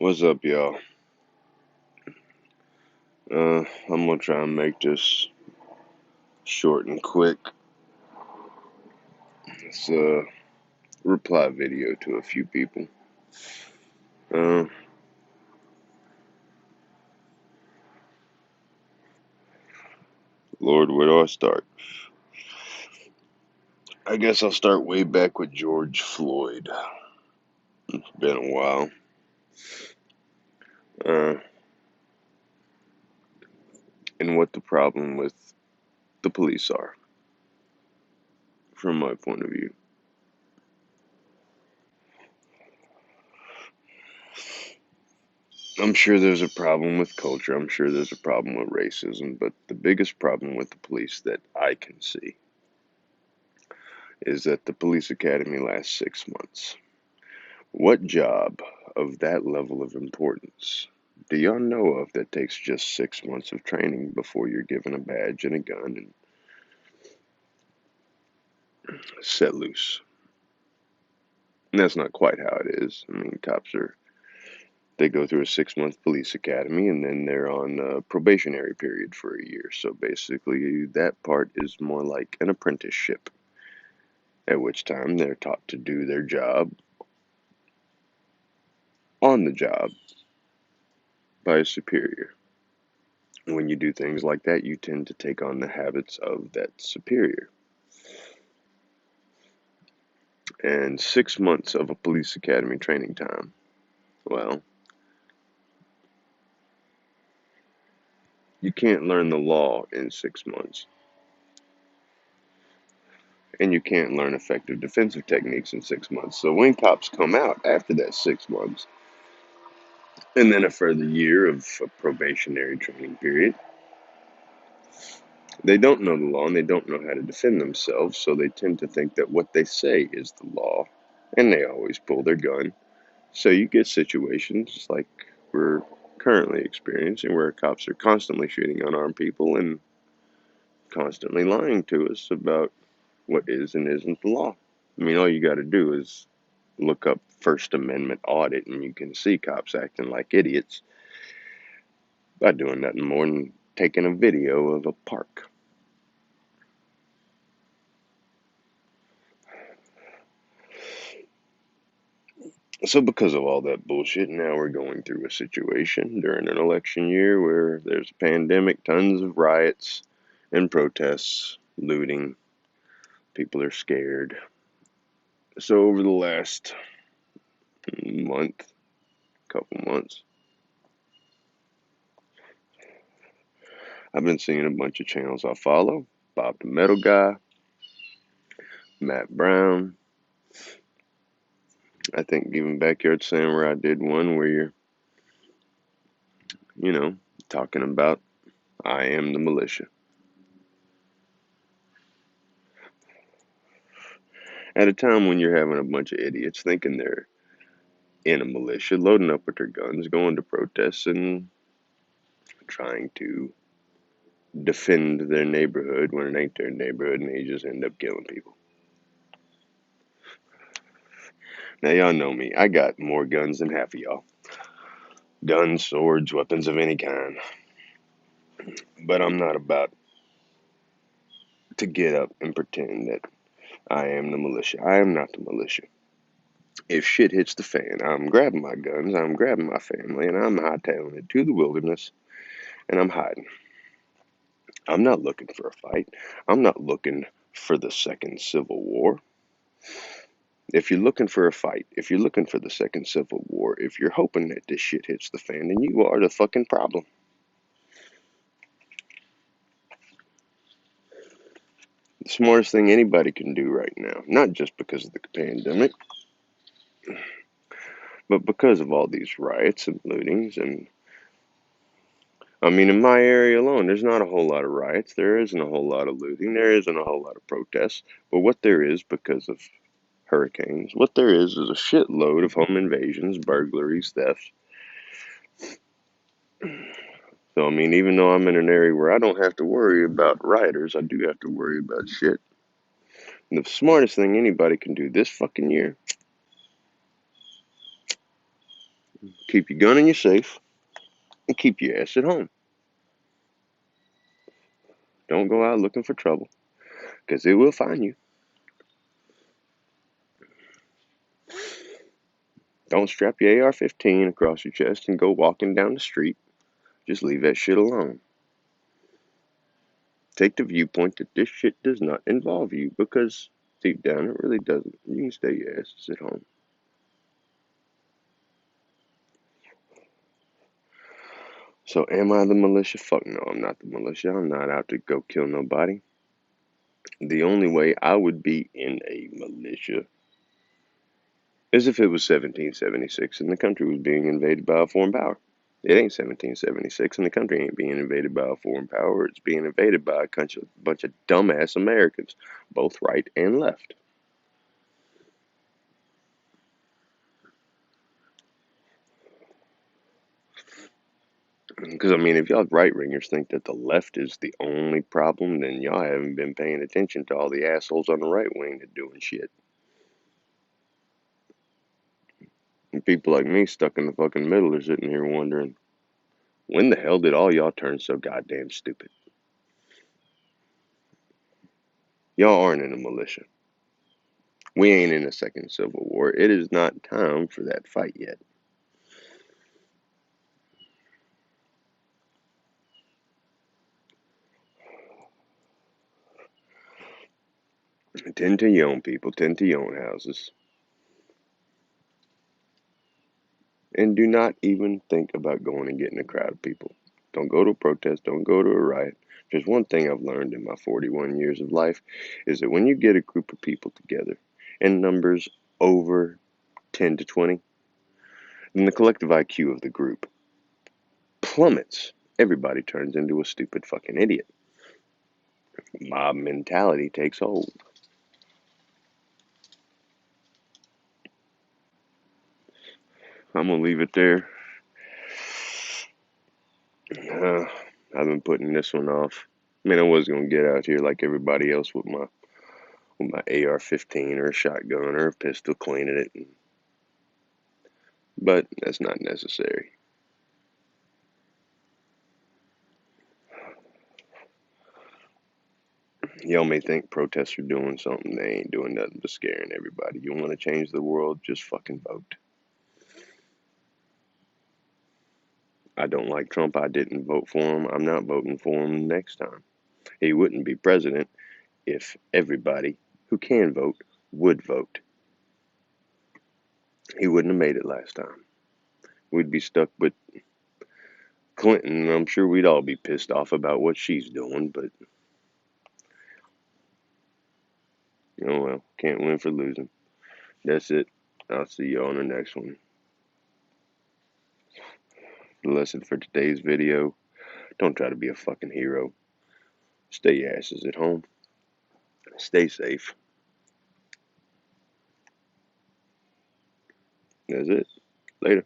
What's up, y'all? I'm gonna try and make this short and quick. It's a reply video to a few people. Uh, Lord, where do I start? I guess I'll start way back with George Floyd. It's been a while. Uh, and what the problem with the police are, from my point of view. I'm sure there's a problem with culture. I'm sure there's a problem with racism. But the biggest problem with the police that I can see is that the police academy lasts 6 months. What job of that level of importance do y'all know of that takes just 6 months of training before you're given a badge and a gun and set loose? And that's not quite how it is. I mean, they go through a 6 month police academy and then they're on a probationary period for a year. So basically, that part is more like an apprenticeship, at which time they're taught to do their job on the job by a superior. When you do things like that, you tend to take on the habits of that superior. And 6 months of a police academy training time, well, you can't learn the law in 6 months. And you can't learn effective defensive techniques in 6 months. So when cops come out after that 6 months, and then a further year of a probationary training period, they don't know the law and they don't know how to defend themselves. So they tend to think that what they say is the law. And they always pull their gun. So you get situations like we're currently experiencing where cops are constantly shooting unarmed people and constantly lying to us about what is and isn't the law. I mean, all you got to do is look up First Amendment audit and you can see cops acting like idiots by doing nothing more than taking a video of a park. So because of all that bullshit, now we're going through a situation during an election year where there's a pandemic, tons of riots and protests, looting. People are scared. So over the last couple months, I've been seeing a bunch of channels I follow. Bob the Metal Guy, Matt Brown. I think even Backyard Samurai I did one where you're, talking about I am the militia. At a time when you're having a bunch of idiots thinking they're in a militia, loading up with their guns, going to protests, and trying to defend their neighborhood when it ain't their neighborhood, and they just end up killing people. Now, y'all know me. I got more guns than half of y'all. Guns, swords, weapons of any kind. But I'm not about to get up and pretend that I am the militia. I am not the militia. If shit hits the fan, I'm grabbing my guns, I'm grabbing my family, and I'm hightailing it to the wilderness, and I'm hiding. I'm not looking for a fight. I'm not looking for the second Civil War. If you're looking for a fight, if you're looking for the second Civil War, if you're hoping that this shit hits the fan, then you are the fucking problem. The smartest thing anybody can do right now, not just because of the pandemic, but because of all these riots and lootings. And I mean, in my area alone, there's not a whole lot of riots. There isn't a whole lot of looting. There isn't a whole lot of protests. But what there is, because of hurricanes, what there is a shitload of home invasions, burglaries, thefts. So, I mean, even though I'm in an area where I don't have to worry about rioters, I do have to worry about shit. And the smartest thing anybody can do this fucking year, Keep your gun in your safe and keep your ass at home. Don't go out looking for trouble, because it will find you. Don't strap your AR-15 across your chest and go walking down the street. Just leave that shit alone. Take the viewpoint that this shit does not involve you, because deep down it really doesn't. You can stay your asses at home. So am I the militia? Fuck no, I'm not the militia. I'm not out to go kill nobody. The only way I would be in a militia is if it was 1776 and the country was being invaded by a foreign power. It ain't 1776 and the country ain't being invaded by a foreign power. It's being invaded by a bunch of dumbass Americans, both right and left. Because, I mean, if y'all right-wingers think that the left is the only problem, then y'all haven't been paying attention to all the assholes on the right wing that doing shit. And people like me stuck in the fucking middle are sitting here wondering, when the hell did all y'all turn so goddamn stupid? Y'all aren't in a militia. We ain't in a second civil war. It is not time for that fight yet. Tend to your own people, tend to your own houses. And do not even think about going and getting a crowd of people. Don't go to a protest, don't go to a riot. Just one thing I've learned in my 41 years of life is that when you get a group of people together in numbers over 10 to 20, then the collective IQ of the group plummets. Everybody turns into a stupid fucking idiot. Mob mentality takes hold. I'm gonna leave it there. I've been putting this one off. I mean, I was gonna get out here like everybody else with my AR-15 or a shotgun or a pistol, cleaning it, but that's not necessary. Y'all may think protests are doing something. They ain't doing nothing but scaring everybody. You want to change the world? Just fucking vote. I don't like Trump. I didn't vote for him. I'm not voting for him next time. He wouldn't be president if everybody who can vote would vote. He wouldn't have made it last time. We'd be stuck with Clinton. I'm sure we'd all be pissed off about what she's doing, but oh well, can't win for losing. That's it. I'll see you on the next one. The lesson for today's video: don't try to be a fucking hero. Stay your asses at home. Stay safe. That's it. Later.